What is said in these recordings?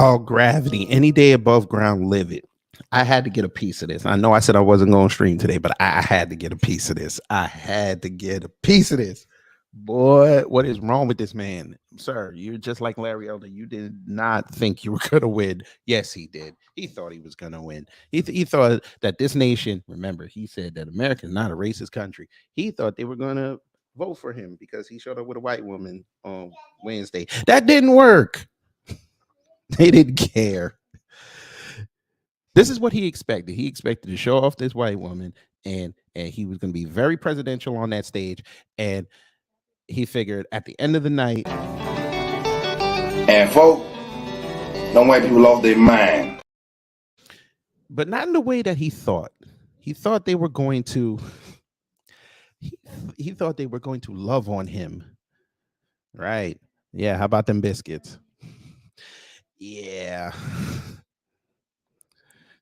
Oh, gravity. Any day above ground, live it. I had to get a piece of this. I know I said I wasn't going to stream today, but I had to get a piece of this. I had to get a piece of this. Boy, what is wrong with this man? Sir, you're just like Larry Elder. You did not think you were going to win. Yes, he did. He thought he was going to win. He thought that this nation, remember, he said that America is not a racist country. He thought they were going to vote for him because he showed up with a white woman on Wednesday. That didn't work. They didn't care. This is what he expected. He expected to show off this white woman, and he was going to be very presidential on that stage. And he figured at the end of the night. And folk, them white people lost their mind. But not in the way that he thought. He thought they were going to. He thought they were going to love on him. Right. Yeah. How about them biscuits? Yeah.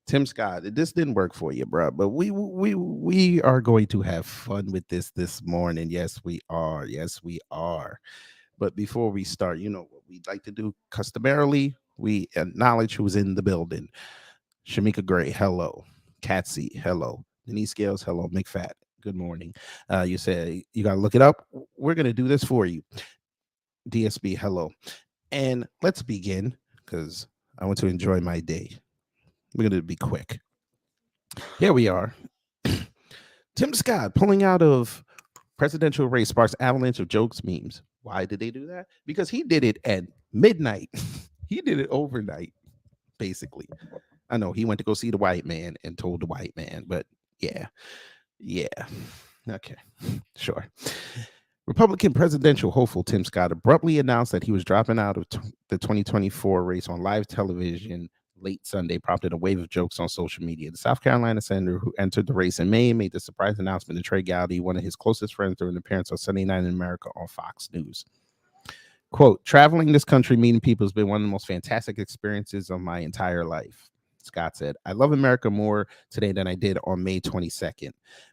Tim Scott, this didn't work for you, bro. But we are going to have fun with this morning. Yes, we are. Yes, we are. But before we start, you know what we'd like to do customarily. We acknowledge who's in the building. Shamika Gray, hello. Catsy, hello. Denise Scales, hello. McFat, good morning. You said you got to look it up. We're going to do this for you. DSB, hello. And let's begin because I want to enjoy my day. We're going to be quick. Here we are. Tim Scott pulling out of presidential race sparks avalanche of jokes, memes. Why did they do that? Because he did it at midnight. He did it overnight, basically. I know he went to go see the white man and told the white man, but yeah. Okay, sure. Republican presidential hopeful Tim Scott abruptly announced that he was dropping out of the 2024 race on live television late Sunday, prompted a wave of jokes on social media. The South Carolina senator who entered the race in May made the surprise announcement to Trey Gowdy, one of his closest friends, during an appearance on Sunday Night in America on Fox News. Quote, traveling this country, meeting people has been one of the most fantastic experiences of my entire life. Scott said, I love America more today than I did on May 22nd.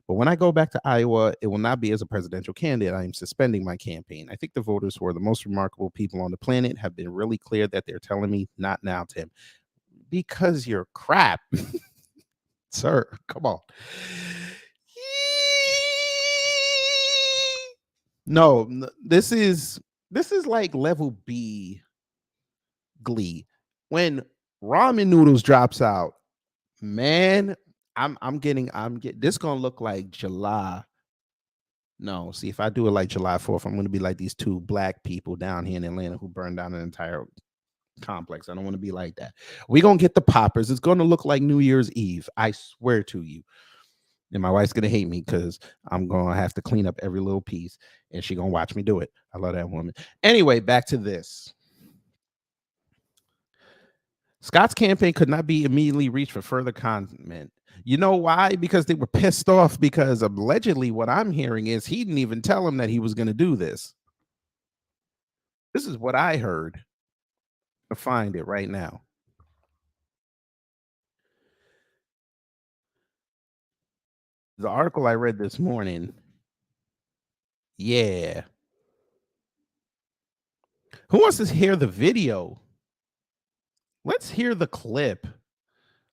But when I go back to Iowa, it will not be as a presidential candidate. I am suspending my campaign. I think the voters who are the most remarkable people on the planet have been really clear that they're telling me not now, Tim. Because you're crap. Sir, come on. No, this is like level B Glee. When ramen noodles drops out, man, I'm getting this gonna look like July. No, see, if I do it like July 4th, I'm gonna be like these two black people down here in Atlanta who burned down an entire complex. I don't want to be like that. We're gonna get the poppers. It's gonna look like New Year's Eve. I swear to you. And my wife's gonna hate me because I'm gonna have to clean up every little piece, and she's gonna watch me do it. I love that woman. Anyway, back to this. Scott's campaign could not be immediately reached for further comment. You know why? Because they were pissed off because allegedly what I'm hearing is he didn't even tell him that he was going to do this. This is what I heard. I'll find it right now. The article I read this morning. Yeah. Who wants to hear the video? Let's hear the clip.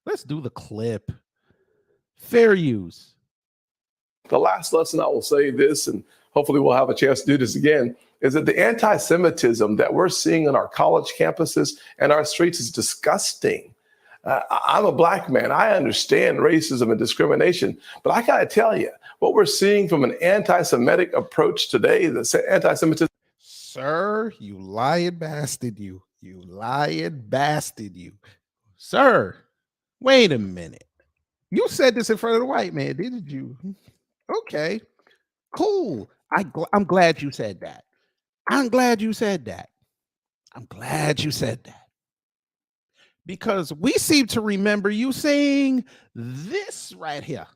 Let's do the clip. Fair use. The last lesson I will say this, and hopefully we'll have a chance to do this again, is that the anti-Semitism that we're seeing on our college campuses and our streets is disgusting. I'm a black man. I understand racism and discrimination, but I got to tell you, what we're seeing from an anti-Semitic approach today, the anti-Semitism. Sir, you lying bastard, you lying bastard, you. Sir, wait a minute. You said this in front of the white man, didn't you? Okay, cool. I'm glad you said that. I'm glad you said that. I'm glad you said that. Because we seem to remember you saying this right here.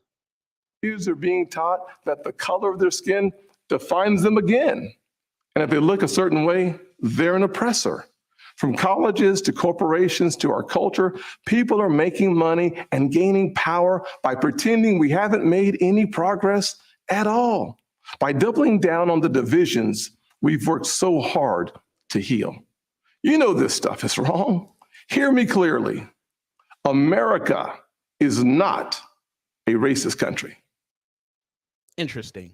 Jews are being taught that the color of their skin defines them again. And if they look a certain way, they're an oppressor. From colleges to corporations to our culture, people are making money and gaining power by pretending we haven't made any progress at all, by doubling down on the divisions we've worked so hard to heal. You know this stuff is wrong. Hear me clearly. America is not a racist country. Interesting.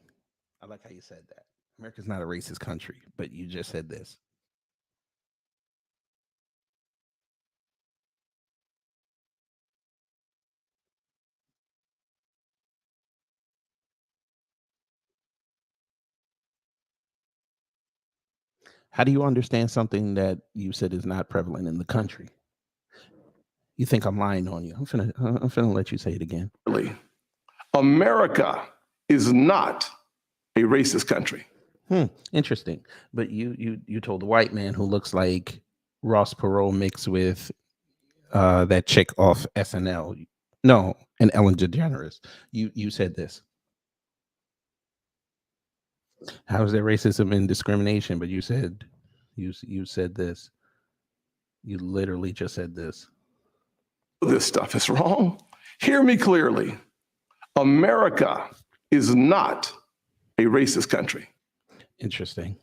I like how you said that. America's not a racist country, but you just said this. How do you understand something that you said is not prevalent in the country? You think I'm lying on you? I'm finna let you say it again. America is not a racist country. Interesting. But you told the white man who looks like Ross Perot mixed with that chick off SNL. No, and Ellen DeGeneres. You said this. How is there racism and discrimination? But you said you said this. You literally just said this. This stuff is wrong. Hear me clearly. America is not a racist country. Interesting.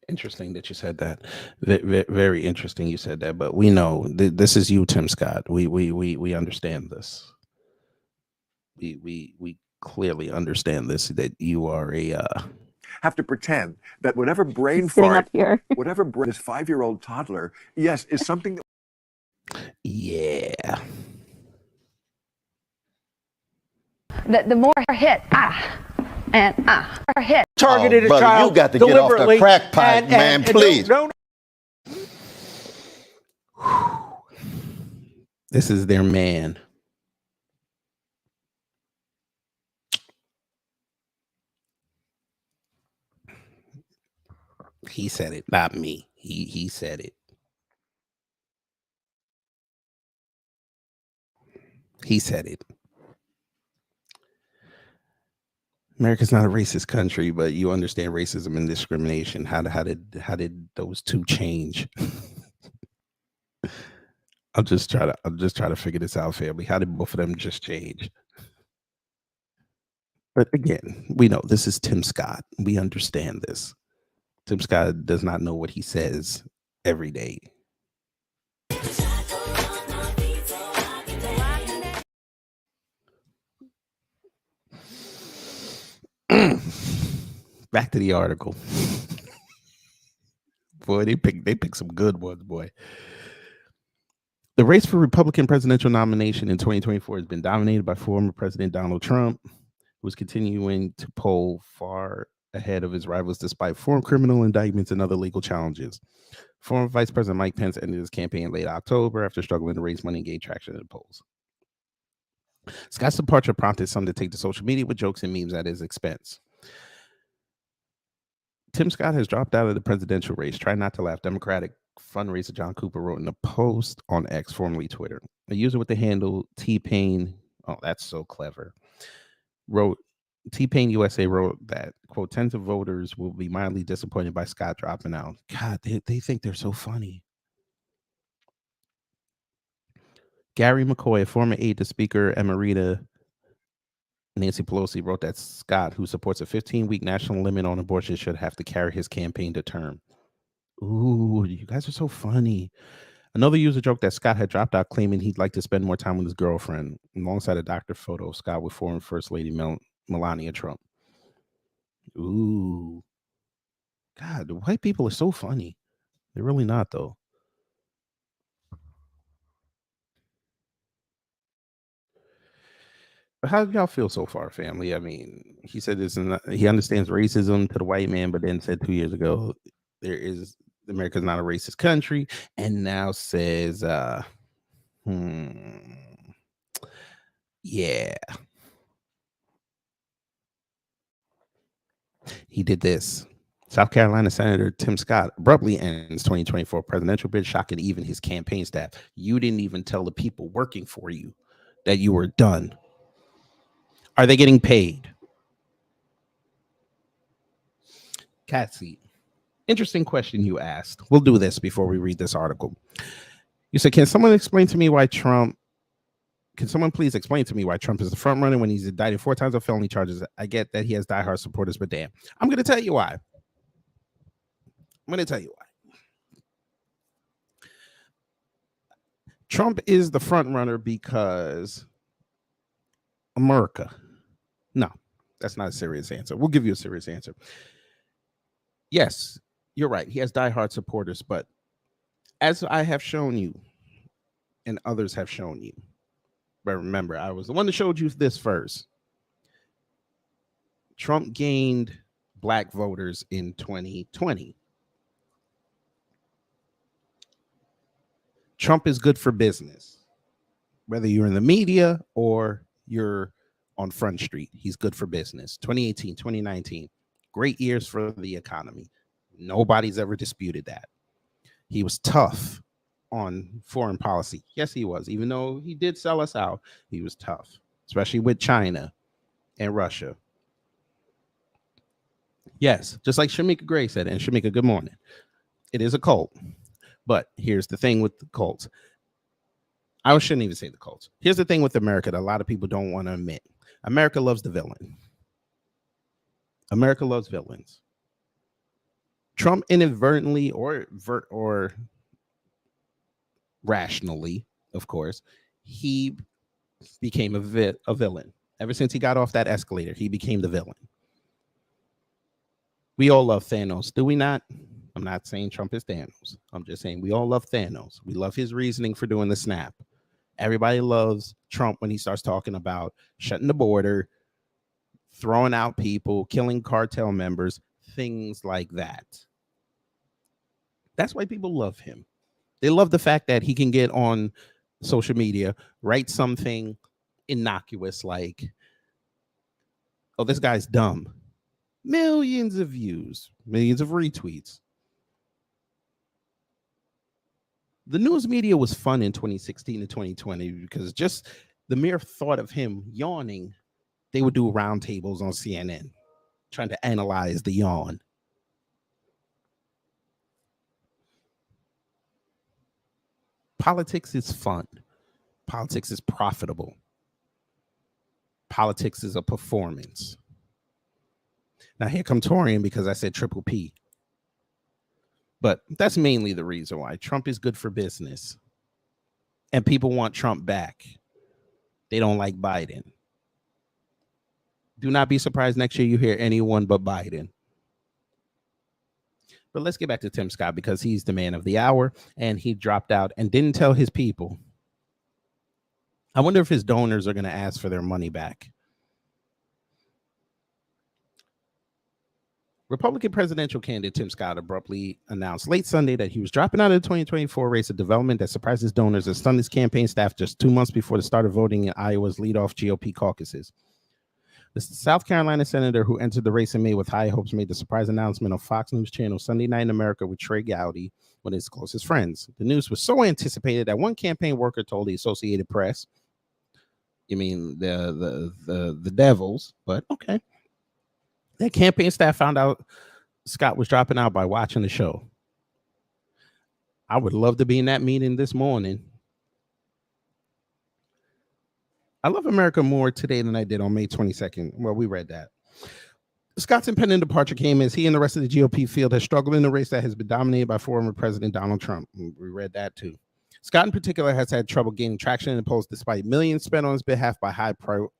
Interesting that you said that. Very interesting you said that. But we know this is you, Tim Scott. We understand this. We clearly understand this, that you are a have to pretend that whatever brain He's sitting fart, up here. whatever this 5-year-old toddler, yes, is something that. Yeah. The more hit, and hit. Targeted a child. You got to get off the crack pipe, man, please. This is their man. He said it, not me. He said it. He said it. America's not a racist country, but you understand racism and discrimination. How did those two change? I'm just trying to figure this out, family. How did both of them just change? But again, we know this is Tim Scott. We understand this. Tim Scott does not know what he says every day. Back to the article. Boy, they pick some good ones, boy. The race for Republican presidential nomination in 2024 has been dominated by former President Donald Trump, who is continuing to poll far ahead of his rivals despite foreign criminal indictments and other legal challenges. Former Vice President Mike Pence ended his campaign in late October after struggling to raise money and gain traction in the polls. Scott's departure prompted some to take to social media with jokes and memes at his expense. Tim Scott has dropped out of the presidential race. Try not to laugh. Democratic fundraiser John Cooper wrote in a post on X, formerly Twitter. A user with the handle T-Pain, oh, that's so clever, wrote, T-Pain USA wrote that, quote, tens of voters will be mildly disappointed by Scott dropping out. God, they think they're so funny. Gary McCoy, a former aide to Speaker Emerita Nancy Pelosi, wrote that Scott, who supports a 15-week national limit on abortion, should have to carry his campaign to term. Ooh, you guys are so funny. Another user joked that Scott had dropped out, claiming he'd like to spend more time with his girlfriend, alongside a doctor photo of Scott with former First Lady Melania Trump. Ooh. God, the white people are so funny. They're really not, though. How do y'all feel so far, family? I mean, he said this, and he understands racism to the white man, but then said 2 years ago, America's not a racist country, and now says, yeah. He did this. South Carolina Senator Tim Scott abruptly ends 2024 presidential bid, shocking even his campaign staff. You didn't even tell the people working for you that you were done. Are they getting paid? Cat seat. Interesting question you asked. We'll do this before we read this article. You said, can someone please explain to me why Trump is the front runner when he's indicted 4 times on felony charges? I get that he has diehard supporters, but damn. I'm going to tell you why. Trump is the front runner because America. No, that's not a serious answer. We'll give you a serious answer. Yes, you're right. He has diehard supporters, but as I have shown you and others have shown you, but remember, I was the one that showed you this first. Trump gained black voters in 2020. Trump is good for business. Whether you're in the media or you're on Front Street, he's good for business. 2018, 2019, great years for the economy. Nobody's ever disputed that. He was tough on foreign policy. Yes, he was. Even though he did sell us out, he was tough, especially with China and Russia. Yes, just like Shamika Gray said, and Shamika, good morning. It is a cult. But here's the thing with the cults. I shouldn't even say the cults. Here's the thing with America that a lot of people don't want to admit. America loves the villain. America loves villains. Trump inadvertently or rationally, of course, he became a villain. Ever since he got off that escalator, he became the villain. We all love Thanos, do we not? I'm not saying Trump is Thanos. I'm just saying we all love Thanos. We love his reasoning for doing the snap. Everybody loves Trump when he starts talking about shutting the border, throwing out people, killing cartel members, things like that. That's why people love him. They love the fact that he can get on social media, write something innocuous like, oh, this guy's dumb. Millions of views, millions of retweets. The news media was fun in 2016 and 2020 because just the mere thought of him yawning, they would do roundtables on CNN trying to analyze the yawn. Politics is fun. Politics is profitable. Politics is a performance. Now here come Torian because I said triple P. But that's mainly the reason why Trump is good for business. And people want Trump back. They don't like Biden. Do not be surprised next year you hear anyone but Biden. But let's get back to Tim Scott because he's the man of the hour and he dropped out and didn't tell his people. I wonder if his donors are going to ask for their money back. Republican presidential candidate Tim Scott abruptly announced late Sunday that he was dropping out of the 2024 race, a development that surprised his donors and stunned his campaign staff just 2 months before the start of voting in Iowa's leadoff GOP caucuses. The South Carolina senator who entered the race in May with high hopes made the surprise announcement on Fox News Channel Sunday Night in America with Trey Gowdy, one of his closest friends. The news was so anticipated that one campaign worker told the Associated Press, you mean the Devils, but okay. That campaign staff found out Scott was dropping out by watching the show. I would love to be in that meeting this morning. I love America more today than I did on May 22nd. Well, we read that. Scott's impending departure came as he and the rest of the GOP field has struggled in a race that has been dominated by former President Donald Trump. We read that too. Scott in particular has had trouble gaining traction in the polls despite millions spent on his behalf by high-profile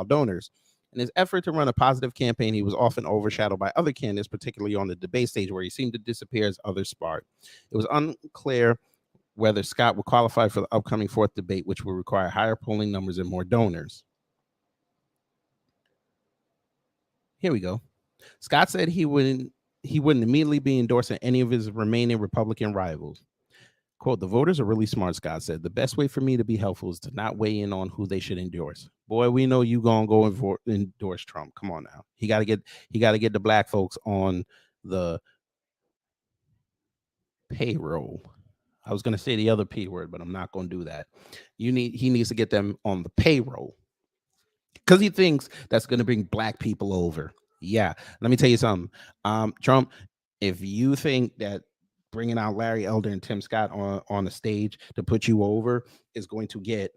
donors. In his effort to run a positive campaign, he was often overshadowed by other candidates, particularly on the debate stage, where he seemed to disappear as others sparked. It was unclear whether Scott would qualify for the upcoming fourth debate, which will require higher polling numbers and more donors. Here we go. Scott said he wouldn't immediately be endorsing any of his remaining Republican rivals. Quote, the voters are really smart, Scott said. The best way for me to be helpful is to not weigh in on who they should endorse. Boy, we know you gonna go and endorse Trump. Come on now. He gotta get the black folks on the payroll. I was gonna say the other P word, but I'm not gonna do that. He needs to get them on the payroll because he thinks that's gonna bring black people over. Yeah, let me tell you something. Trump, if you think that bringing out Larry Elder and Tim Scott on the stage to put you over is going to get,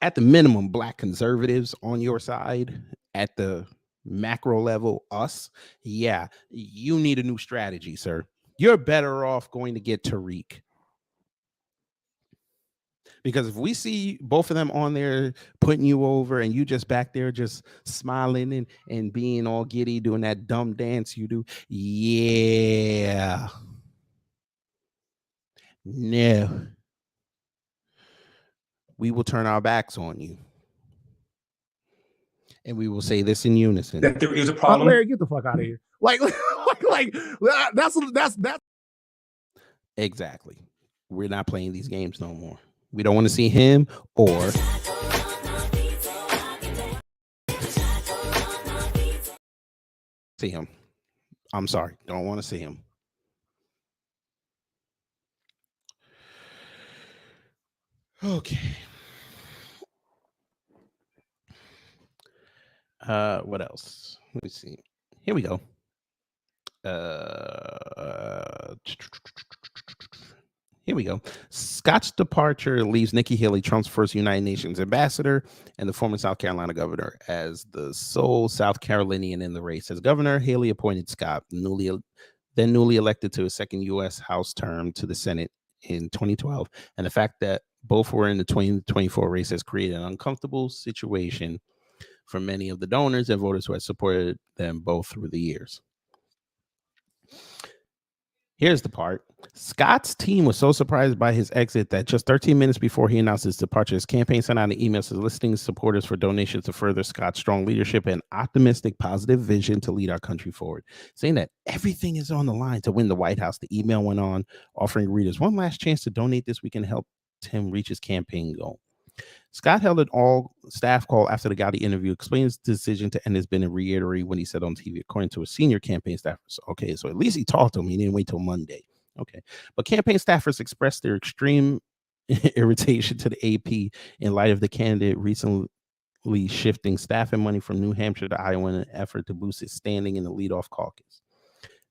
at the minimum, black conservatives on your side, at the macro level, us, yeah, you need a new strategy, sir. You're better off going to get Tariq. Because if we see both of them on there putting you over and you just back there just smiling and being all giddy doing that dumb dance you do, yeah. No. We will turn our backs on you. And we will say this in unison. That there is a problem. Larry, get the fuck out of here. Like that's exactly. We're not playing these games no more. We don't want to see him or see him. I'm sorry. Don't want to see him. Okay. What else? Let me see. Here we go. Here we go. Scott's departure leaves Nikki Haley, Trump's first United Nations ambassador and the former South Carolina governor, as the sole South Carolinian in the race. As governor, Haley appointed Scott, newly elected to a second U.S. House term to the Senate in 2012. And the fact that both were in the 2024 race has created an uncomfortable situation for many of the donors and voters who had supported them both through the years. Here's the part. Scott's team was so surprised by his exit that just 13 minutes before he announced his departure, his campaign sent out an email soliciting supporters for donations to further Scott's strong leadership and optimistic, positive vision to lead our country forward, saying that everything is on the line to win the White House. The email went on, offering readers one last chance to donate this week and help him reach his campaign goal. Scott held an all-staff call after the Gotti interview, explaining his decision to end his bid and reiterate what he said on TV, according to a senior campaign staffer. Okay, so at least he talked to him. He didn't wait till Monday. Okay, but campaign staffers expressed their extreme irritation to the AP in light of the candidate recently shifting staff and money from New Hampshire to Iowa in an effort to boost his standing in the leadoff caucus.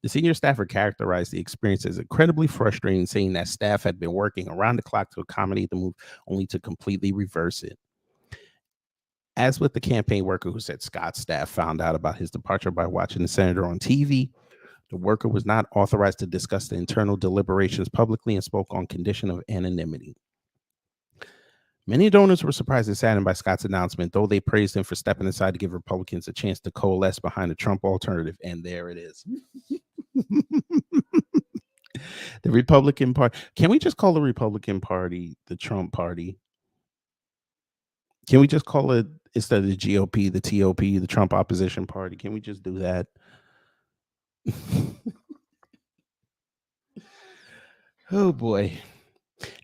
The senior staffer characterized the experience as incredibly frustrating, saying that staff had been working around the clock to accommodate the move, only to completely reverse it. As with the campaign worker who said Scott's staff found out about his departure by watching the senator on TV, the worker was not authorized to discuss the internal deliberations publicly and spoke on condition of anonymity. Many donors were surprised and saddened by Scott's announcement, though they praised him for stepping aside to give Republicans a chance to coalesce behind the Trump alternative. And there it is. The Republican Party. Can we just call the Republican Party the Trump Party? Can we just call it, instead of the GOP, the TOP, the Trump Opposition Party? Can we just do that? Oh boy.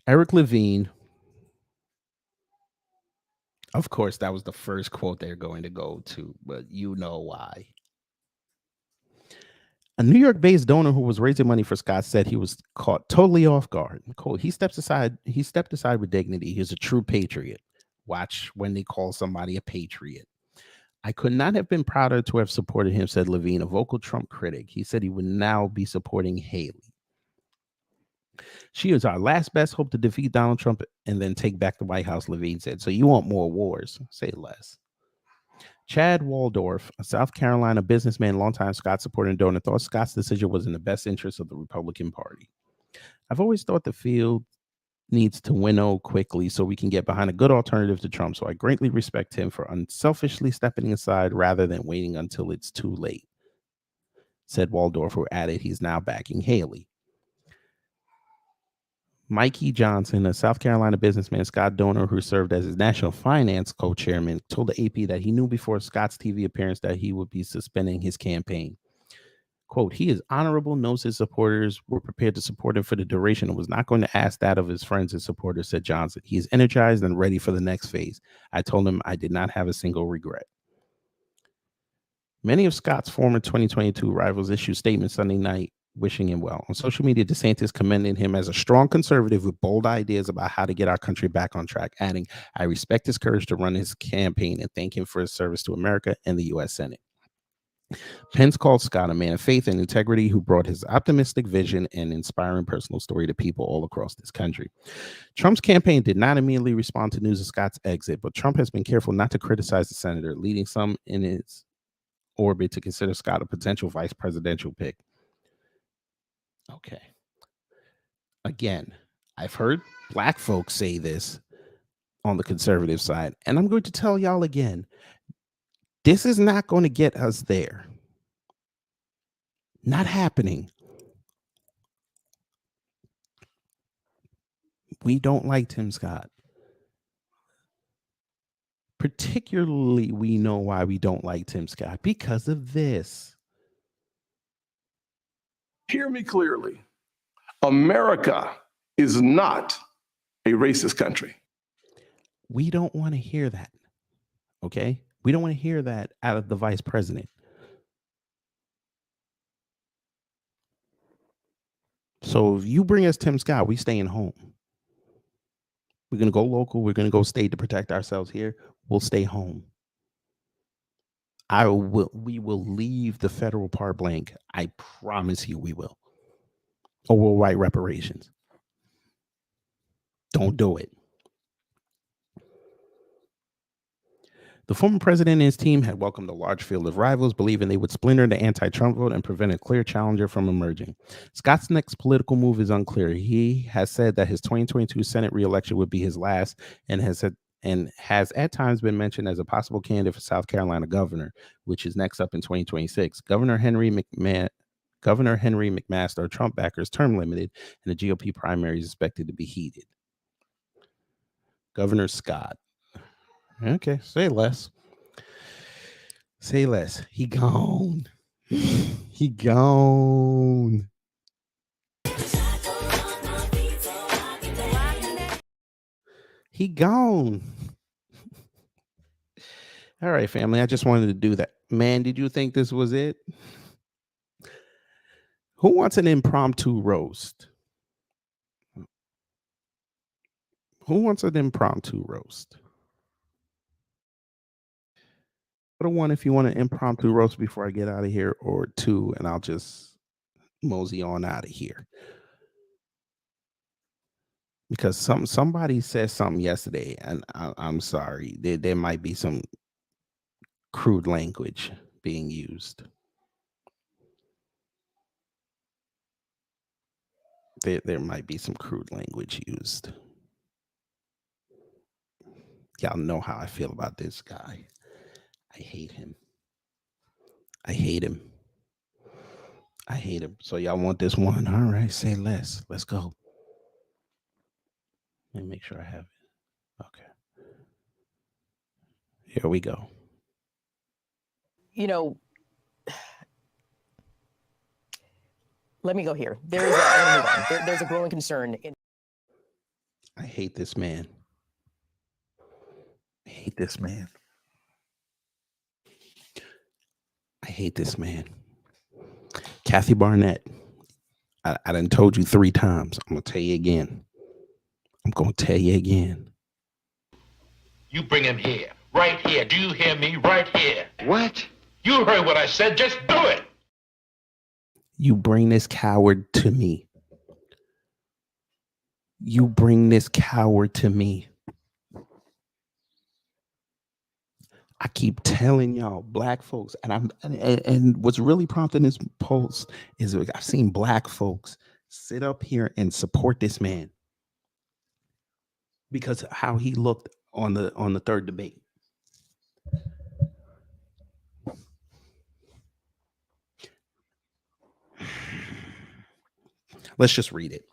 Eric Levine. Of course, that was the first quote they're going to go to, but you know why. A New York-based donor who was raising money for Scott said he was caught totally off guard. Quote, he stepped aside with dignity. He's a true patriot. Watch when they call somebody a patriot. I could not have been prouder to have supported him, said Levine, a vocal Trump critic. He said he would now be supporting Haley. She is our last best hope to defeat Donald Trump and then take back the White House, Levine said. So you want more wars? Say less. Chad Waldorf, a South Carolina businessman, longtime Scott supporter and donor, thought Scott's decision was in the best interest of the Republican Party. I've always thought the field needs to winnow quickly so we can get behind a good alternative to Trump. So I greatly respect him for unselfishly stepping aside rather than waiting until it's too late, said Waldorf, who added he's now backing Haley. Mikey Johnson, a South Carolina businessman, Scott donor who served as his national finance co-chairman, told the AP that he knew before Scott's TV appearance that he would be suspending his campaign. Quote, he is honorable, knows his supporters were prepared to support him for the duration and was not going to ask that of his friends and supporters, said Johnson. He is energized and ready for the next phase. I told him I did not have a single regret. Many of Scott's former 2022 rivals issued statements Sunday night wishing him well. On social media, DeSantis commended him as a strong conservative with bold ideas about how to get our country back on track, adding, I respect his courage to run his campaign and thank him for his service to America and the U.S. Senate. Pence called Scott a man of faith and integrity who brought his optimistic vision and inspiring personal story to people all across this country. Trump's campaign did not immediately respond to news of Scott's exit, but Trump has been careful not to criticize the senator, leading some in his orbit to consider Scott a potential vice presidential pick. Okay. Again, I've heard black folks say this, on the conservative side. And I'm going to tell y'all again, this is not going to get us there. Not happening. We don't like Tim Scott. Particularly, we know why we don't like Tim Scott, because of this. Hear me clearly. America is not a racist country. We don't want to hear that. Okay? We don't want to hear that out of the vice president. So if you bring us Tim Scott, we staying home. We're going to go local. We're going to go state to protect ourselves here. We'll stay home. We will leave the federal part blank. I promise you we will. Or we'll write reparations. Don't do it. The former president and his team had welcomed a large field of rivals, believing they would splinter the anti-Trump vote and prevent a clear challenger from emerging. Scott's next political move is unclear. He has said that his 2022 Senate reelection would be his last, and has at times been mentioned as a possible candidate for South Carolina governor, which is next up in 2026. Governor Henry McMaster, Trump backers, term limited, and the GOP primary is expected to be heated. Governor Scott. Okay, say less. Say less. He gone. He gone. He gone. All right, family. I just wanted to do that. Man, did you think this was it? Who wants an impromptu roast? Who wants an impromptu roast? Put a 1 if you want an impromptu roast before I get out of here, or 2, and I'll just mosey on out of here. Because somebody said something yesterday, and I'm sorry, there might be some crude language being used. There might be some crude language used. Y'all know how I feel about this guy. I hate him. I hate him. I hate him. So y'all want this one? All right, say less. Let's go. Let me make sure I have it. Okay. Here we go. You know, let me go here. There's a growing concern. I hate this man. I hate this man. I hate this man. Kathy Barnett. I done told you 3 times. I'm going to tell you again. You bring him here. Right here. Do you hear me? Right here. What? You heard what I said. Just do it. You bring this coward to me. You bring this coward to me. I keep telling y'all, black folks, and what's really prompting this post is I've seen black folks sit up here and support this man because of how he looked on the third debate. Let's just read it.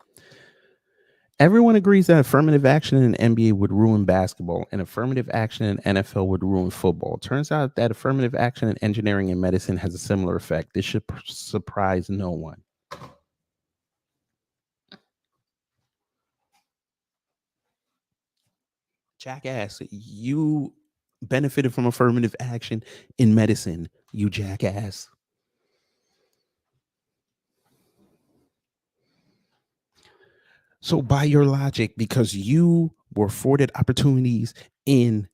Everyone agrees that affirmative action in NBA would ruin basketball and affirmative action in NFL would ruin football. Turns out that affirmative action in engineering and medicine has a similar effect. This should surprise no one. Jackass, you benefited from affirmative action in medicine, you jackass. So by your logic, because you were afforded opportunities in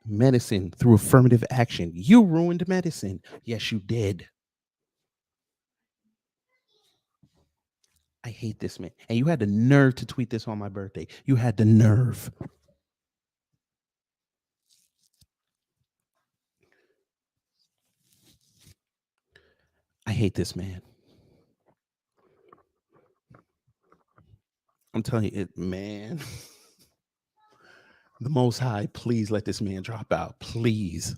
medicine through affirmative action, you ruined medicine. Yes, you did. I hate this man. And you had the nerve to tweet this on my birthday. You had the nerve. I hate this man. I'm telling you, man. The Most High, please let this man drop out. Please.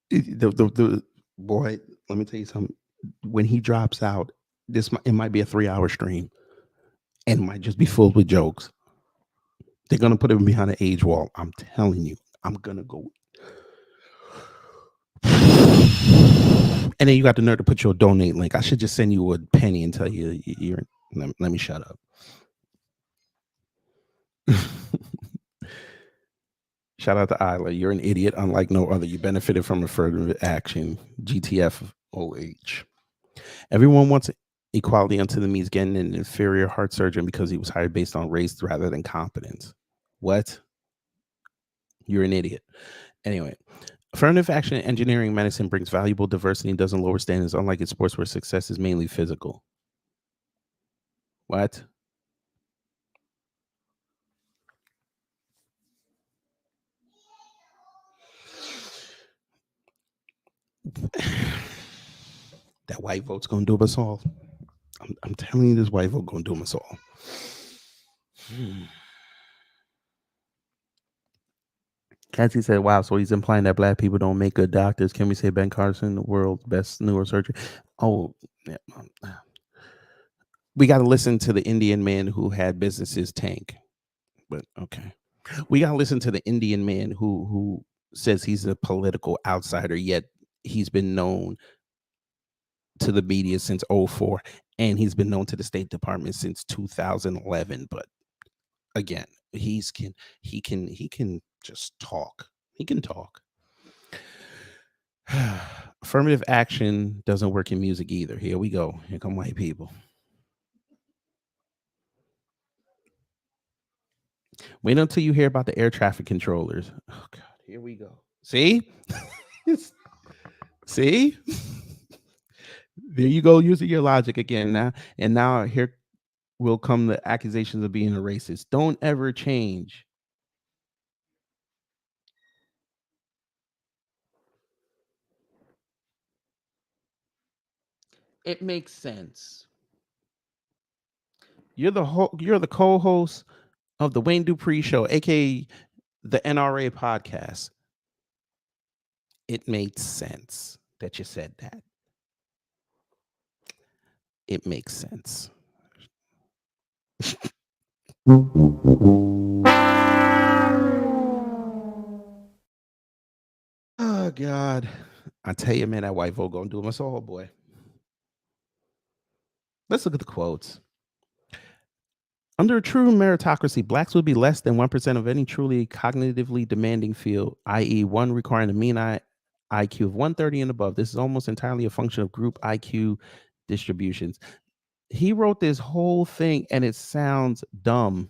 The boy, let me tell you something. When he drops out, it might be a 3-hour stream and it might just be filled with jokes. They're gonna put him behind an age wall. I'm telling you, I'm gonna go. And then you got the nerve to put your donate link. I should just send you a penny and tell you you're. Let me shut up. Shout out to Isla. You're an idiot, unlike no other. You benefited from affirmative action. GTFOH. Everyone wants equality unto the means getting an inferior heart surgeon because he was hired based on race rather than competence. What? You're an idiot. Anyway, affirmative action in engineering medicine brings valuable diversity and doesn't lower standards, unlike in sports where success is mainly physical. What? That white vote's gonna do us all. I'm telling you, this white vote gonna do us all. Cassie said, "Wow, so he's implying that black people don't make good doctors. Can we say Ben Carson, the world's best neurosurgeon?" Oh, yeah. We got to listen to the Indian man who had businesses tank. But okay, we got to listen to the Indian man who says he's a political outsider, yet he's been known to the media since 2004, and he's been known to the State Department since 2011. But again, he can just talk. He can talk. Affirmative action doesn't work in music either. Here we go. Here come white people. Wait until you hear about the air traffic controllers. Oh God, here we go. See? See? There you go, using your logic again now. And now here will come the accusations of being a racist. Don't ever change. It makes sense. You're the co-host of the Wayne Dupree Show, aka the NRA podcast. It made sense that you said that. It makes sense. Oh God. I tell you, man, that white vote gonna do us all, boy. Let's look at the quotes. Under a true meritocracy, blacks would be less than 1% of any truly cognitively demanding field, i.e., one requiring a mean IQ of 130 and above. This is almost entirely a function of group IQ distributions. He wrote this whole thing and it sounds dumb.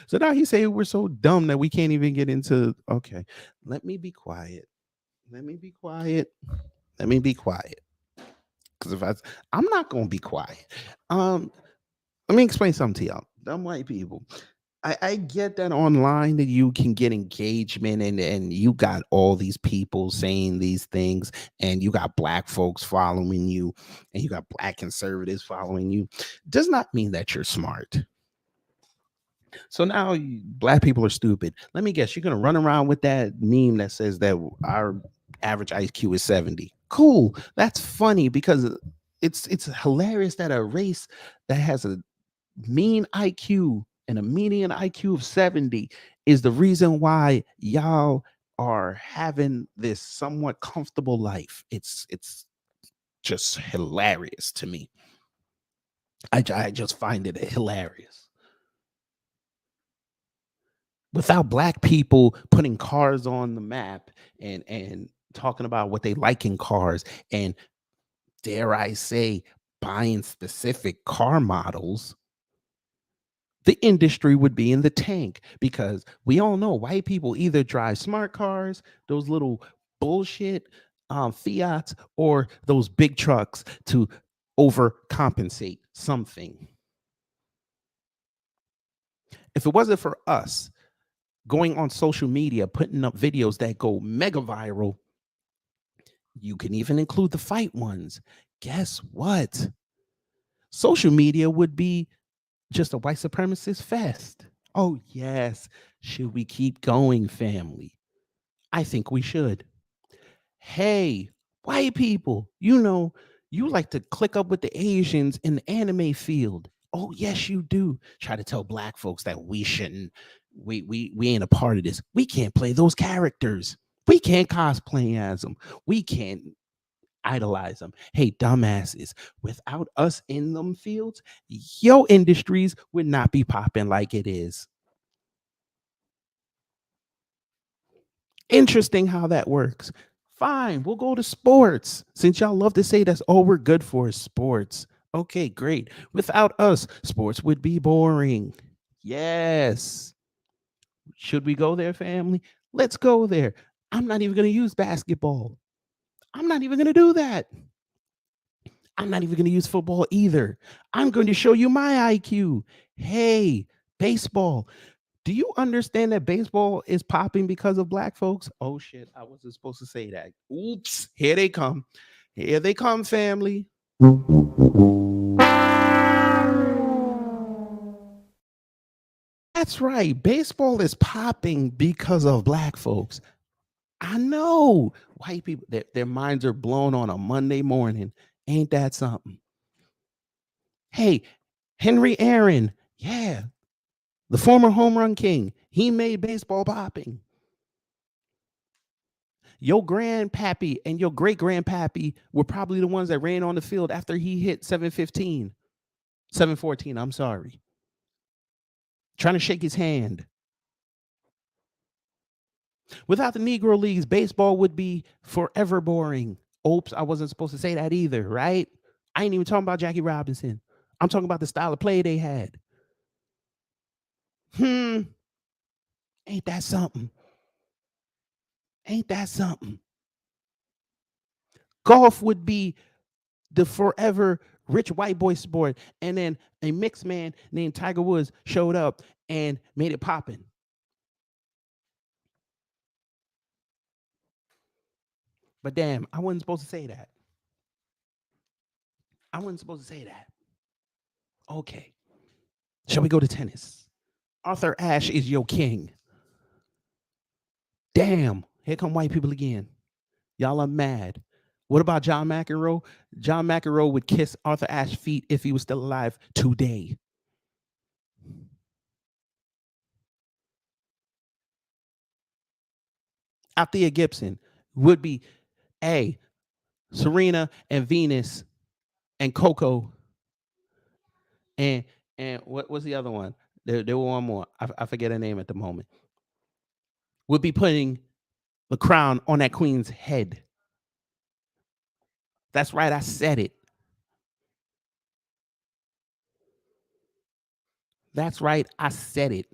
So now he say we're so dumb that we can't even get into. Okay, let me be quiet. Let me be quiet. Let me be quiet. Because if I'm not gonna be quiet. Let me explain something to y'all. Dumb white people. I get that online that you can get engagement and you got all these people saying these things and you got black folks following you and you got black conservatives following you. Does not mean that you're smart. So now black people are stupid. Let me guess, you're going to run around with that meme that says that our average IQ is 70. Cool. That's funny because it's hilarious that a race that has a mean IQ and a median IQ of 70 is the reason why y'all are having this somewhat comfortable life. It's just hilarious to me. I just find it hilarious. Without black people putting cars on the map and talking about what they like in cars and, dare I say, buying specific car models, the industry would be in the tank because we all know white people either drive smart cars, those little bullshit Fiats, or those big trucks to overcompensate something. If it wasn't for us going on social media, putting up videos that go mega viral, you can even include the fight ones. Guess what? Social media would be just a white supremacist fest. Oh, yes. Should we keep going, family? I think we should. Hey, white people, you like to click up with the Asians in the anime field. Oh, yes, you do. Try to tell black folks that we shouldn't. We ain't a part of this. We can't play those characters. We can't cosplay as them. We can't idolize them. Hey, dumbasses, without us in them fields, your industries would not be popping like it is. Interesting how that works. Fine, we'll go to sports. Since y'all love to say that's all we're good for is sports. Okay, great. Without us, sports would be boring. Yes. Should we go there, family? Let's go there. I'm not even going to use basketball. I'm not even going to do that. I'm not even going to use football either. I'm going to show you my IQ. Hey, baseball. Do you understand that baseball is popping because of black folks? Oh shit, I wasn't supposed to say that. Oops, here they come. Here they come, family. That's right. Baseball is popping because of black folks. I know. White people, their minds are blown on a Monday morning. Ain't that something? Hey, Henry Aaron. Yeah. The former home run king. He made baseball popping. Your grandpappy and your great grandpappy were probably the ones that ran on the field after he hit 715, 714. I'm sorry. Trying to shake his hand. Without the Negro Leagues, baseball would be forever boring. Oops, I wasn't supposed to say that either, right? I ain't even talking about Jackie Robinson. I'm talking about the style of play they had. Ain't that something? Ain't that something? Golf would be the forever rich white boy sport, and then a mixed man named Tiger Woods showed up and made it popping. But damn, I wasn't supposed to say that. I wasn't supposed to say that. Okay. Shall we go to tennis? Arthur Ashe is your king. Damn, here come white people again. Y'all are mad. What about John McEnroe? John McEnroe would kiss Arthur Ashe's feet if he was still alive today. Althea Gibson would be Serena and Venus and Coco and what was the other one? There were one more. I forget her name at the moment. Would be putting the crown on that queen's head. That's right, I said it. That's right, I said it.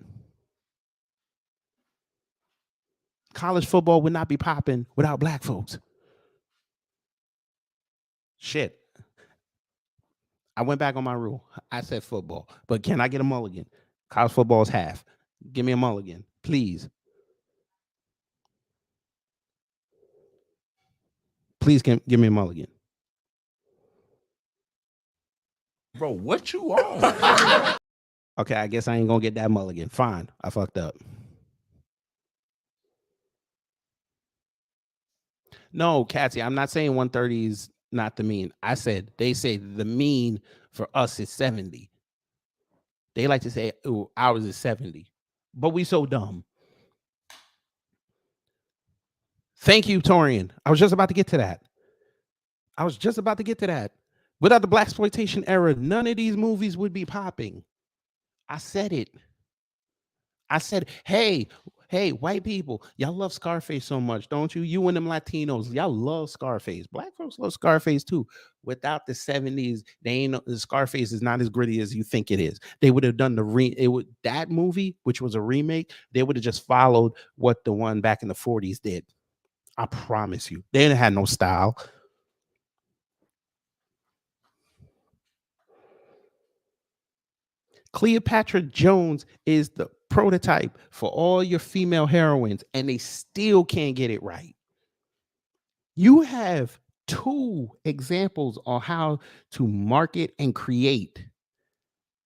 College football would not be popping without black folks. Shit. I went back on my rule. I said football, but can I get a mulligan? College football is half. Give me a mulligan, please. Please give me a mulligan. Bro, what you on? Okay, I guess I ain't gonna get that mulligan. Fine, I fucked up. No, Cassie, I'm not saying 130 is not the mean. I said they say the mean for us is 70. They like to say, "Ooh, ours is 70," but we so dumb. Thank you, Torian. I was just about to get to that. Without the blaxploitation era, none of these movies would be popping. I said it. Hey, white people, y'all love Scarface so much, don't you? You and them Latinos, y'all love Scarface. Black folks love Scarface too. Without the 70s, Scarface is not as gritty as you think it is. They would have done that movie, which was a remake, they would have just followed what the one back in the 40s did. I promise you. They didn't have no style. Cleopatra Jones is the prototype for all your female heroines, and they still can't get it right. You have 2 examples on how to market and create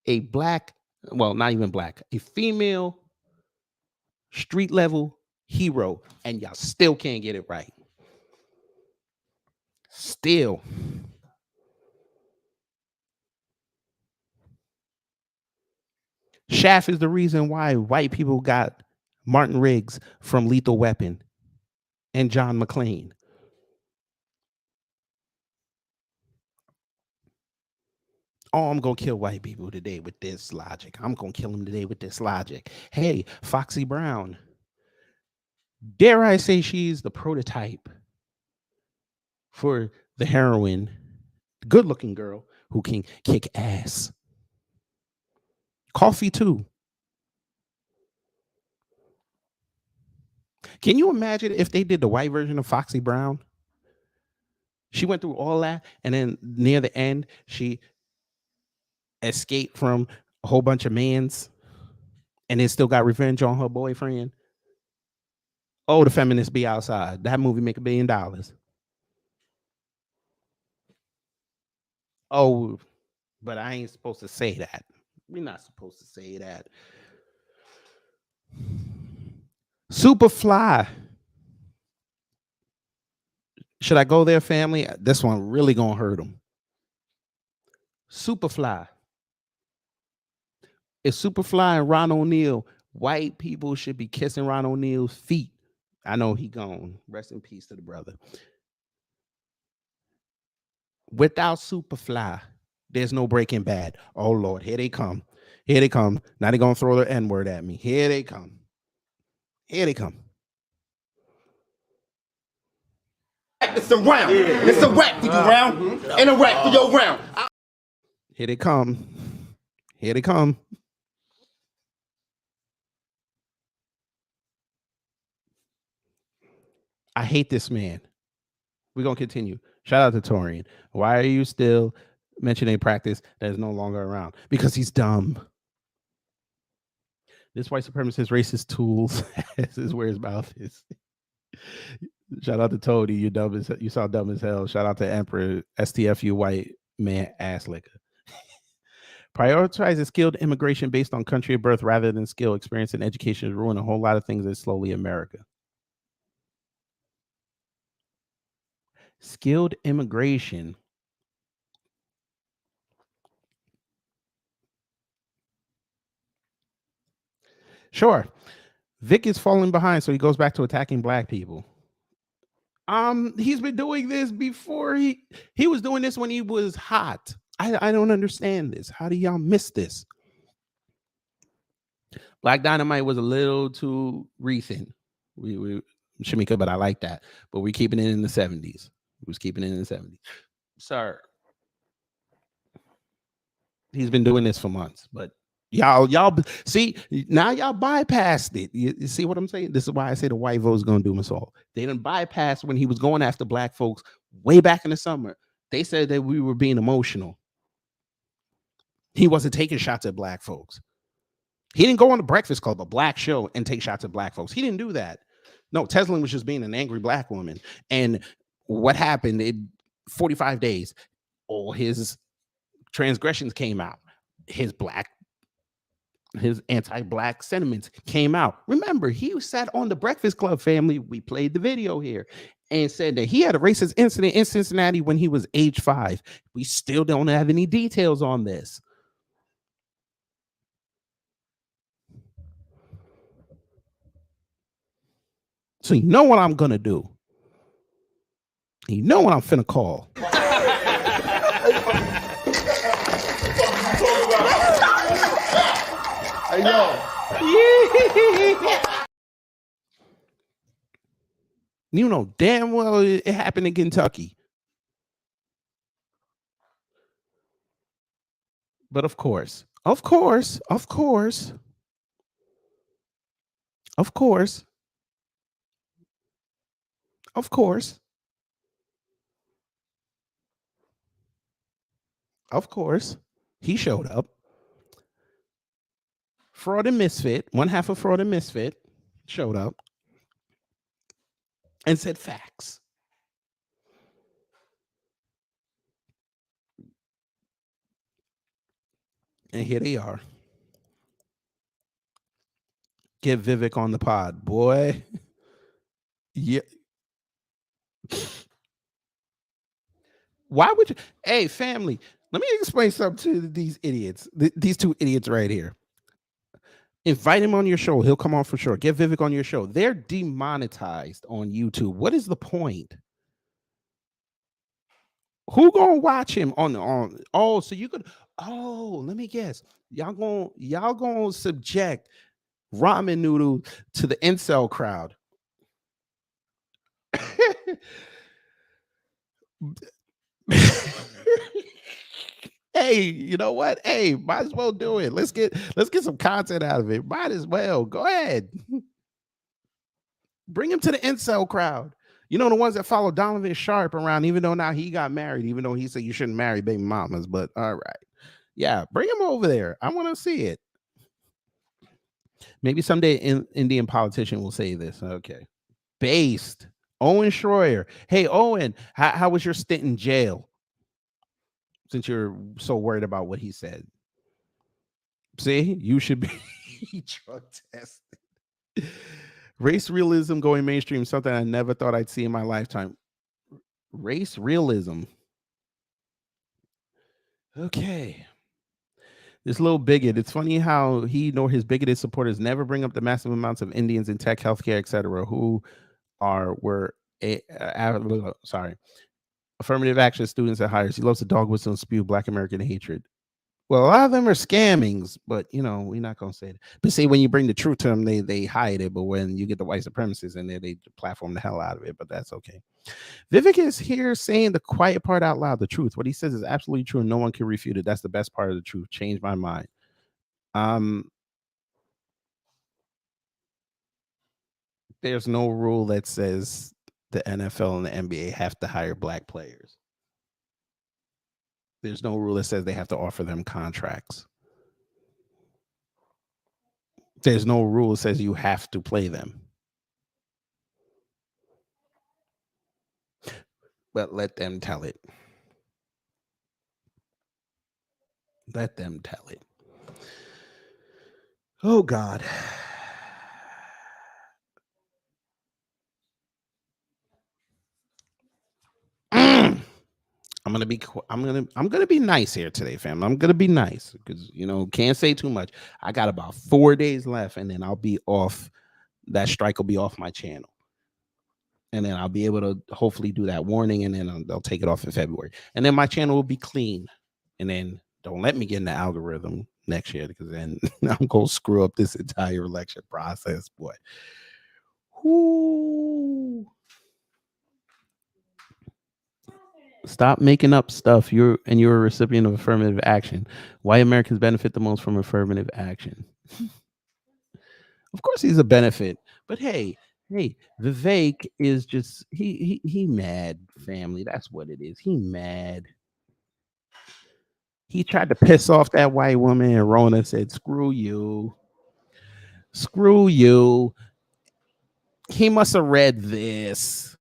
a black well, not even black, a female street level hero, and y'all still can't get it right. Still. Shaft is the reason why white people got Martin Riggs from Lethal Weapon and John McClane. Oh, I'm going to kill white people today with this logic. I'm going to kill them today with this logic. Hey, Foxy Brown. Dare I say she's the prototype for the heroine, good-looking girl who can kick ass. Coffee, too. Can you imagine if they did the white version of Foxy Brown? She went through all that, and then near the end, she escaped from a whole bunch of mans and then still got revenge on her boyfriend. Oh, the feminists be outside. That movie make $1 billion. Oh, but I ain't supposed to say that. We're not supposed to say that. Superfly. Should I go there, family? This one really gonna hurt them. Superfly. If Superfly and Ron O'Neal, white people should be kissing Ron O'Neal's feet. I know he gone. Rest in peace to the brother. Without Superfly, there's no Breaking Bad. Oh, Lord, here they come. Here they come. Now they're going to throw the N-word at me. Here they come. Here they come. It's a round. Yeah. It's a rap for you round. And a rap for your round. Here they come. Here they come. I hate this man. We're going to continue. Shout out to Torian. Why are you still mentioning practice that is no longer around? Because he's dumb. This white supremacist racist tools is where his mouth is. Shout out to Toady. You dumb as you saw dumb as hell. Shout out to Emperor STF, you white man ass liquor. Prioritizing skilled immigration based on country of birth rather than skill, experience, and education has ruined a whole lot of things in slowly America. Skilled immigration. Sure. Vic is falling behind, so he goes back to attacking black people. He's been doing this before. He was doing this when he was hot. I don't understand this. How do y'all miss this? Black Dynamite was a little too recent. We Shamika, but I like that. But we're keeping it in the 70s. We was keeping it in the 70s. Sir. He's been doing this for months, but y'all see, now y'all bypassed it. You see what I'm saying? This is why I say the white vote is going to do us all. They didn't bypass when he was going after black folks way back in the summer. They said that we were being emotional. He wasn't taking shots at black folks. He didn't go on the Breakfast Club, a black show, and take shots at black folks. He didn't do that. No, Tesla was just being an angry black woman. And what happened in 45 days, all his transgressions came out. His anti-black sentiments came out. Remember, he sat on the Breakfast Club, family. We played the video here and said that he had a racist incident in Cincinnati when he was age 5. We still don't have any details on this. So you know what I'm going to do. You know what I'm finna call. Hey, yo. You know damn well it happened in Kentucky. But of course, of course, of course, of course, of course, of course, he showed up. Fraud and Misfit, one half of Fraud and Misfit showed up and said facts. And here they are. Get Vivek on the pod, boy. Yeah. Why would you? Hey, family, let me explain something to these idiots. These two idiots right here. Invite him on your show. He'll come on for sure. Get Vivek on your show. They're demonetized on YouTube. What is the point? Who gonna watch him on? Oh, so you could. Oh, let me guess. Y'all gonna subject ramen noodle to the incel crowd. Hey, you know what? Hey, might as well do it. Let's get some content out of it. Might as well. Go ahead. Bring him to the incel crowd. You know, the ones that follow Donovan Sharp around, even though now he got married, even though he said you shouldn't marry baby mamas. But all right. Yeah, bring him over there. I want to see it. Maybe someday an Indian politician will say this. Okay. Based. Owen Schroyer. Hey, Owen, how was your stint in jail? Since you're so worried about what he said. See, you should be drug tested. Race realism going mainstream, something I never thought I'd see in my lifetime. Race realism. Okay. This little bigot. It's funny how he nor his bigoted supporters never bring up the massive amounts of Indians in tech, healthcare, etc., who affirmative action students at hires. He loves to dog whistle and spew Black American hatred. Well, a lot of them are scammings, but you know, we're not gonna say it. But see, when you bring the truth to them, they hide it. But when you get the white supremacists in there, they platform the hell out of it. But that's okay. Vivek is here saying the quiet part out loud, the truth. What he says is absolutely true, and no one can refute it. That's the best part of the truth. Changed my mind. There's no rule that says the NFL and the NBA have to hire Black players. There's no rule that says they have to offer them contracts. There's no rule that says you have to play them. But let them tell it. Let them tell it. Oh, God. I'm gonna be nice here today, fam. I'm gonna be nice because can't say too much. I got about 4 days left, and then I'll be off. That strike will be off my channel, and then I'll be able to hopefully do that warning, and then they'll take it off in February, and then my channel will be clean. And then don't let me get in the algorithm next year because then I'm gonna screw up this entire election process, boy. Whoo. Stop making up stuff. You're a recipient of affirmative action. Why Americans benefit the most from affirmative action? Of course, he's a benefit, but hey, Vivek is just he mad, family. That's what it is. He mad. He tried to piss off that white woman, and Rona said, "Screw you, screw you." He must have read this.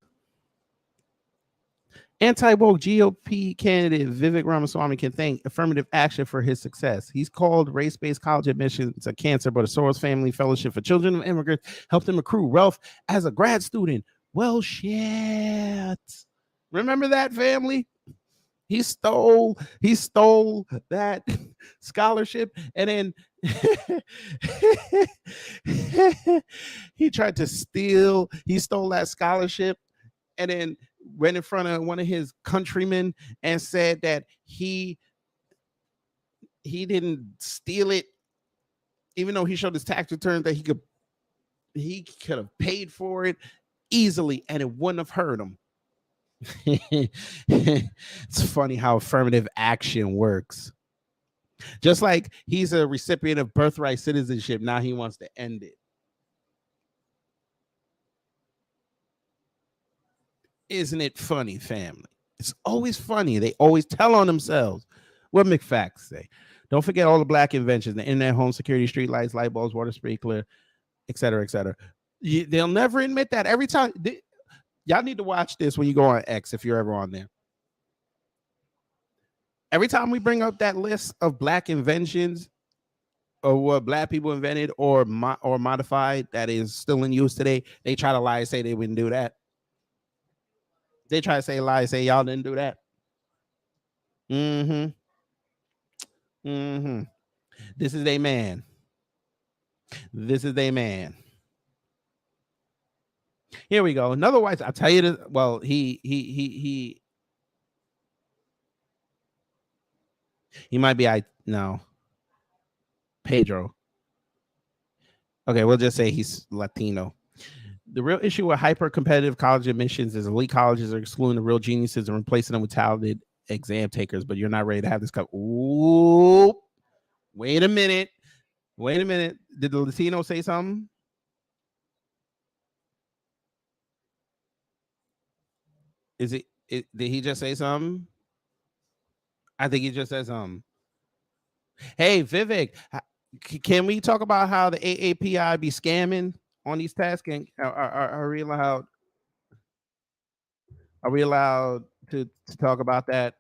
Anti-woke GOP candidate Vivek Ramaswamy can thank affirmative action for his success. He's called race-based college admissions a cancer, but a Soros Family Fellowship for Children of Immigrants helped him accrue wealth as a grad student. Well, shit. Remember that, family? He stole that scholarship, and then he tried to steal. He stole that scholarship, and then went in front of one of his countrymen and said that he didn't steal it, even though he showed his tax returns that he could have paid for it easily and it wouldn't have hurt him. It's funny how affirmative action works. Just like he's a recipient of birthright citizenship, now he wants to end it. Isn't it funny, family? It's always funny. They always tell on themselves. What McFacts say. Don't forget all the Black inventions, the internet, home security, street lights, light bulbs, water sprinkler, et cetera, et cetera. They'll never admit that. Every time. Y'all need to watch this when you go on X, if you're ever on there. Every time we bring up that list of Black inventions, what black people invented or modified that is still in use today, they try to lie and say they wouldn't do that. They try to lie and say y'all didn't do that. Mm-hmm. Mm-hmm. This is a man. This is a man. Here we go. Another white. I'll tell you this. Well, he might be. No. Pedro. Okay, we'll just say he's Latino. The real issue with hyper-competitive college admissions is elite colleges are excluding the real geniuses and replacing them with talented exam takers, but you're not ready to have this cup. Ooh, wait a minute. Wait a minute. Did the Latino say something? Did he just say something? I think he just said something. Hey, Vivek, can we talk about how the AAPI be scamming on these tests? Are we allowed? Are we allowed to talk about that?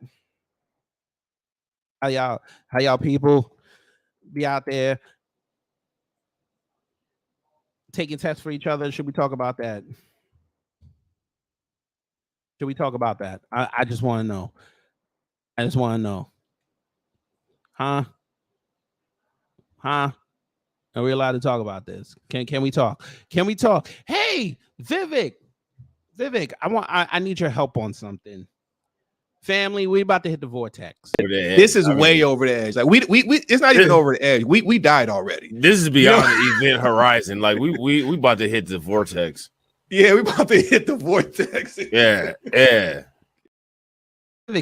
How y'all people be out there taking tests for each other? Should we talk about that? Should we talk about that? I just want to know. I just want to know. Huh? Are we allowed to talk about this? Can we talk? Can we talk? Hey, Vivek, I need your help on something. Family, we about to hit the vortex. This is way over the edge. Like we it's not even over the edge. We died already. This is beyond the event horizon. Like we about to hit the vortex. Yeah, we about to hit the vortex. Yeah.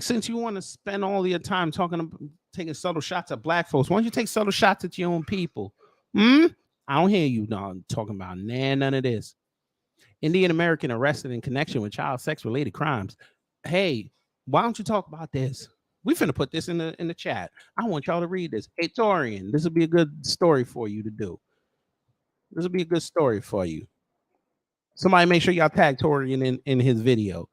Since you want to spend all your time taking subtle shots at black folks, why don't you take subtle shots at your own people? I don't hear you talking about none of this. Indian American arrested in connection with child sex related crimes. Hey, why don't you talk about this? We finna put this in the chat. I want y'all to read this. Hey, Torian, this will be a good story for you to do. This will be a good story for you. Somebody make sure y'all tag Torian in his video.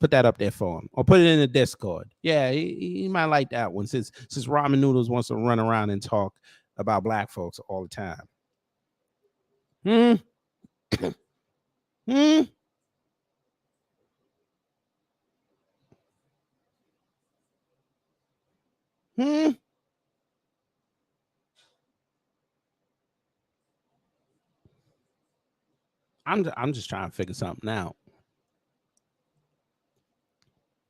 Put that up there for him, or put it in the Discord. Yeah, he might like that one since Ramen Noodles wants to run around and talk about black folks all the time. I'm just trying to figure something out.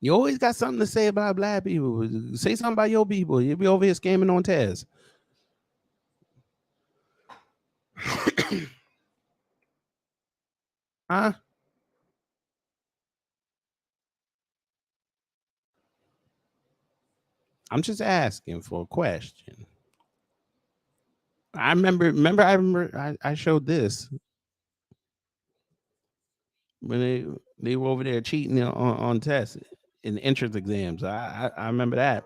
You always got something to say about black people. Say something about your people. You'll be over here scamming on Tez. Huh? I'm just asking for a question. I remember I showed this when they were over there cheating on tests in entrance exams. I remember that.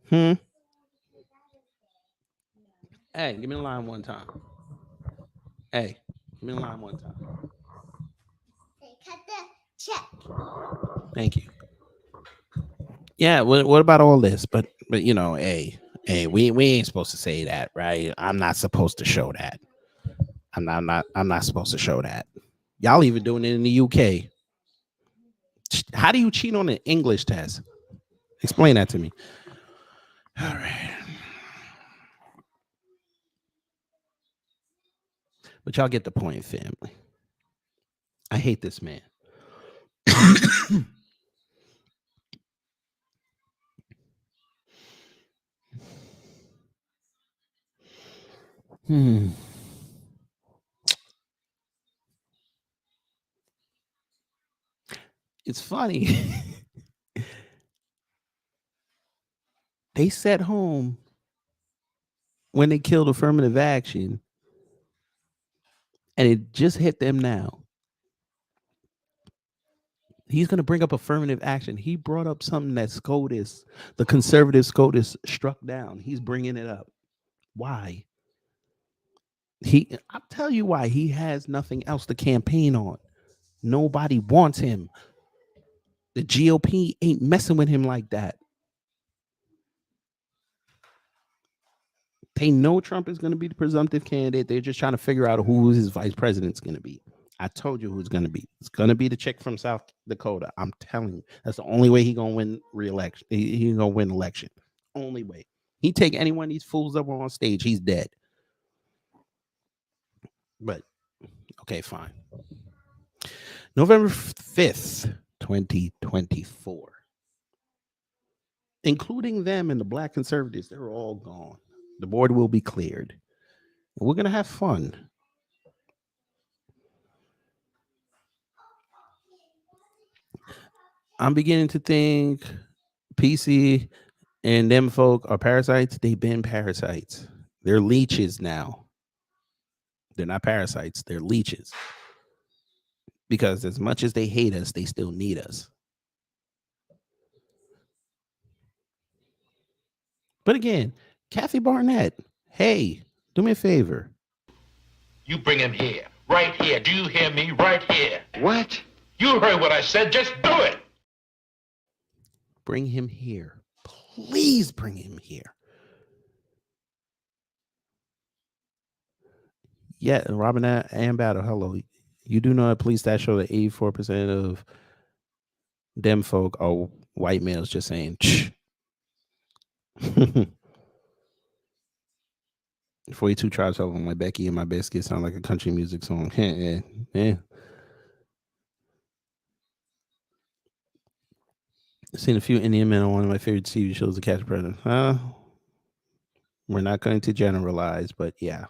Hey, give me the line one time. Hey, give me the line one time. Cut the check. Thank you. Yeah, what about all this? But you know, hey, we ain't supposed to say that, right? I'm not supposed to show that. I'm not supposed to show that. Y'all even doing it in the UK. How do you cheat on an English test? Explain that to me. All right. But y'all get the point, family. I hate this man. It's funny. They sat home when they killed affirmative action, and it just hit them now. He's going to bring up affirmative action. He brought up something that SCOTUS, the conservative SCOTUS, struck down. He's bringing it up. Why? I'll tell you why. He has nothing else to campaign on. Nobody wants him. The GOP ain't messing with him like that. They know Trump is going to be the presumptive candidate. They're just trying to figure out who his vice president's going to be. I told you who it's going to be. It's going to be the chick from South Dakota. I'm telling you, that's the only way he's going to win re-election. He's going to win election. Only way. He take any one of these fools up on stage, he's dead. But okay, fine. November 5th, 2024. Including them and the black conservatives, they're all gone. The board will be cleared. We're going to have fun. I'm beginning to think PC and them folk are parasites. They've been parasites. They're leeches now. They're not parasites. They're leeches. Because as much as they hate us, they still need us. But again, Kathy Barnett, hey, do me a favor. You bring him here. Right here. Do you hear me? Right here. What? You heard what I said. Just do it. Bring him here. Please bring him here. Yeah, Robin and Battle, hello. You do know that police stats show that 84% of them folk are white males just saying, shh. 42 Tribes over my Becky and my biscuit sound like a country music song. Yeah. I've seen a few Indian men on one of my favorite TV shows, The Catch Predator. We're not going to generalize, but yeah,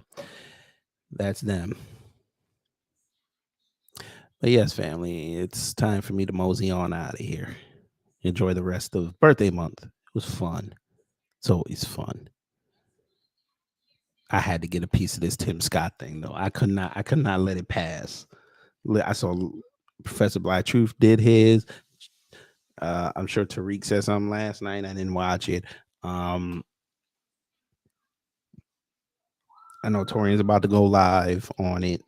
that's them. But yes, family, it's time for me to mosey on out of here. Enjoy the rest of birthday month. It was fun. It's always fun. I had to get a piece of this Tim Scott thing, though. I could not let it pass. I saw Professor Black Truth did his. I'm sure Tariq said something last night. I didn't watch it. I know Torian's about to go live on it.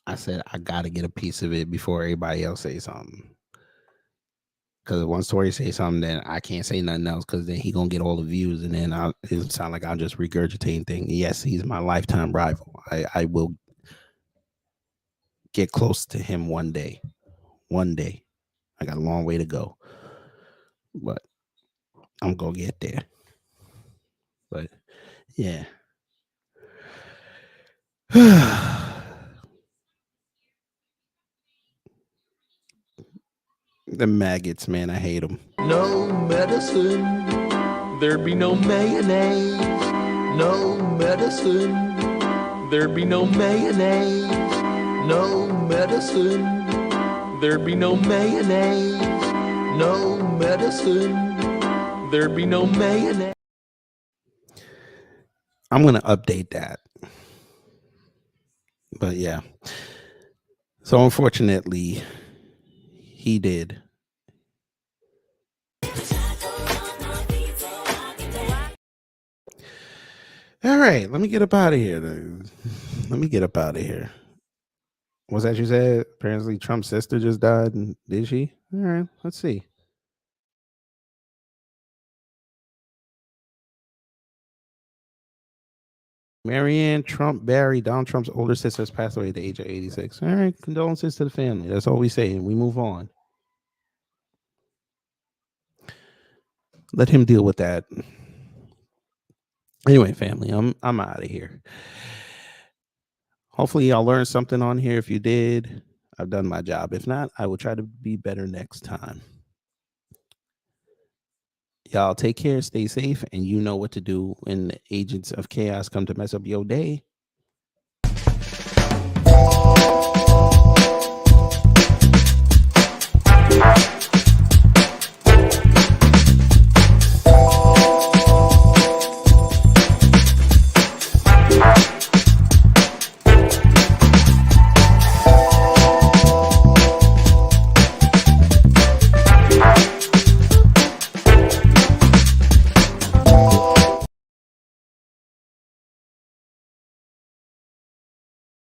I said I got to get a piece of it before everybody else says something. Because once Tori says something, then I can't say nothing else because then he going to get all the views and then it'll sound like I'm just regurgitating things. Yes, he's my lifetime rival. I will get close to him one day. One day. I got a long way to go. But I'm going to get there. But yeah. The maggots, man, I hate them. No medicine, there be no mayonnaise. No medicine, there be no mayonnaise. No medicine, there be no mayonnaise. No medicine, there be no mayonnaise. I'm going to update that. But yeah. So unfortunately, he did. All right, let me get up out of here. Let me get up out of here. What's that you said? Apparently Trump's sister just died. Did she? All right, let's see. Marianne Trump Barry, Donald Trump's older sister, has passed away at the age of 86. All right, condolences to the family. That's all we say, and we move on. Let him deal with that. Anyway, family, I'm out of here. Hopefully y'all learned something on here. If you did, I've done my job. If not, I will try to be better next time. Y'all take care, stay safe, and you know what to do when the agents of chaos come to mess up your day.